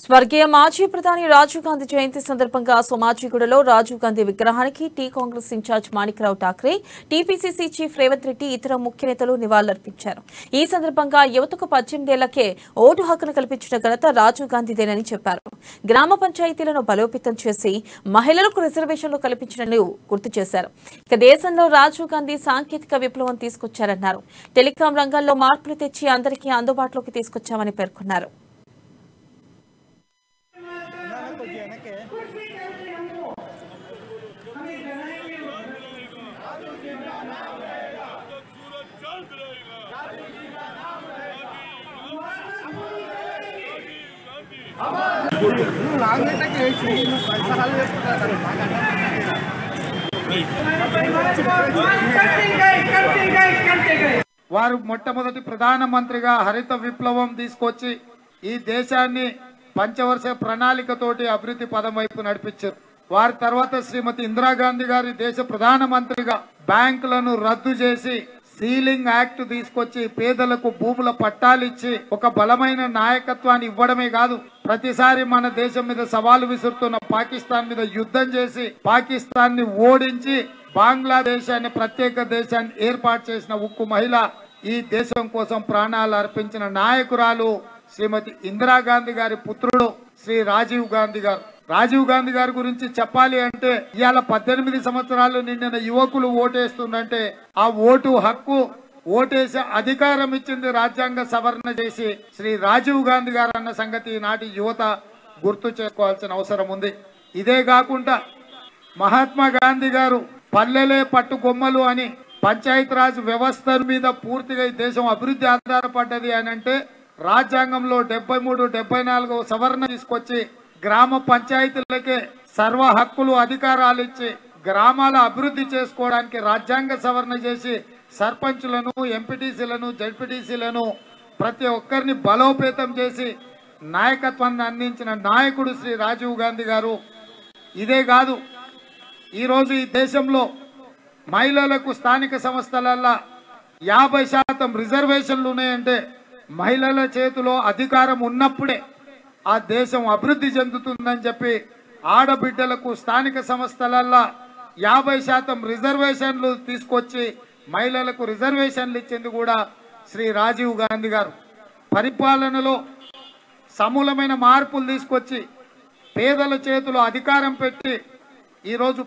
స్వర్గీయ మాజీ ప్రధాని రాజీవ్ గాంధీ జయంతి సందర్భంగా సోమాజిగూడలో రాజీవ్ గాంధీ విగ్రహానికి T Congress incharge Manikrao Thackeray, TPCC chief Revanth Reddy ఇతర ముఖ్య నేతలు నివాళులర్పించారు. ఈ సందర్భంగా యువతకు 18 ఏళ్లకే ఓటు హక్కును కల్పించిన ఘనత రాజీవ్ గాంధీదేనని చెప్పారు. గ్రామ పంచాయతీలను బలోపేతం చేసి మహిళలకు రిజర్వేషన్లు కల్పించినట్లు గుర్తు చేశారు. ఇక దేశంలో రాజీవ్ గాంధీ సాంకేతిక విప్లవం తీసుకొచ్చారన్నారు. టెలికాం రంగంలో మార్పులు తెచ్చి అందరికీ అందుబాటులోకి తీసుకొచ్చామని పేర్కొన్నారు. వారు మొట్టమొదటి ప్రధానమంత్రిగా హరిత విప్లవం తీసుకొచ్చి ఈ దేశాన్ని పంచవర్ష ప్రణాళికతోటి అభివృద్ధి పదం వైపు నడిపించారు. వారి తర్వాత శ్రీమతి ఇందిరాగాంధీ గారి దేశ ప్రధానమంత్రిగా బ్యాంకులను రద్దు చేసి సీలింగ్ యాక్ట్ తీసుకొచ్చి పేదలకు భూముల పట్టాలిచ్చి ఒక బలమైన నాయకత్వాన్ని ఇవ్వడమే కాదు, ప్రతిసారి మన దేశం మీద సవాలు విసురుతున్న పాకిస్తాన్ మీద యుద్ధం చేసి పాకిస్తాన్ ని ఓడించి బంగ్లాదేశ్ అనే ప్రత్యేక దేశాన్ని ఏర్పాటు చేసిన ఉక్కు మహిళ, ఈ దేశం కోసం ప్రాణాలు అర్పించిన నాయకురాలు శ్రీమతి ఇందిరాగాంధీ గారి పుత్రుడు శ్రీ రాజీవ్ గాంధీ గారు. రాజీవ్ గాంధీ గారి గురించి చెప్పాలి అంటే ఇవాళ 18 సంవత్సరాలు నిండిన యువకులు ఓటేస్తుందంటే ఆ ఓటు హక్కు, ఓటేసే అధికారం ఇచ్చింది రాజ్యాంగ సవరణ చేసి శ్రీ రాజీవ్ గాంధీ గారు అన్న సంగతి నాటి యువత గుర్తు చేసుకోవాల్సిన అవసరం ఉంది. ఇదే కాకుండా మహాత్మా గాంధీ గారు పల్లెలే పట్టుకొమ్మలు అని పంచాయతీరాజ్ వ్యవస్థ మీద పూర్తిగా ఈ దేశం అభివృద్ధి ఆధారపడ్డది అని అంటే రాజ్యాంగంలో 73, 74 సవరణ తీసుకొచ్చి గ్రామ పంచాయతీలకే సర్వ హక్కులు అధికారాలు ఇచ్చి గ్రామాల అభివృద్ధి చేసుకోవడానికి రాజ్యాంగ సవరణ చేసి సర్పంచులను, ఎంపీటీసీలను, జడ్పీటీసీలను ప్రతి ఒక్కరిని బలోపేతం చేసి నాయకత్వాన్ని అందించిన నాయకుడు శ్రీ రాజీవ్ గాంధీ గారు. ఇదే కాదు, ఈరోజు ఈ దేశంలో మహిళలకు స్థానిక సంస్థలల్లో 50% రిజర్వేషన్లు ఉన్నాయంటే మహిళల చేతిలో అధికారం ఉన్నప్పుడే ఆ దేశం అభివృద్ధి చెందుతుందని చెప్పి ఆడబిడ్డలకు స్థానిక సంస్థలల్లో 50% రిజర్వేషన్లు తీసుకొచ్చి మహిళలకు రిజర్వేషన్లు ఇచ్చింది కూడా శ్రీ రాజీవ్ గాంధీ గారు. పరిపాలనలో సమూలమైన మార్పులు తీసుకొచ్చి పేదల చేతిలో అధికారం పెట్టి ఈరోజు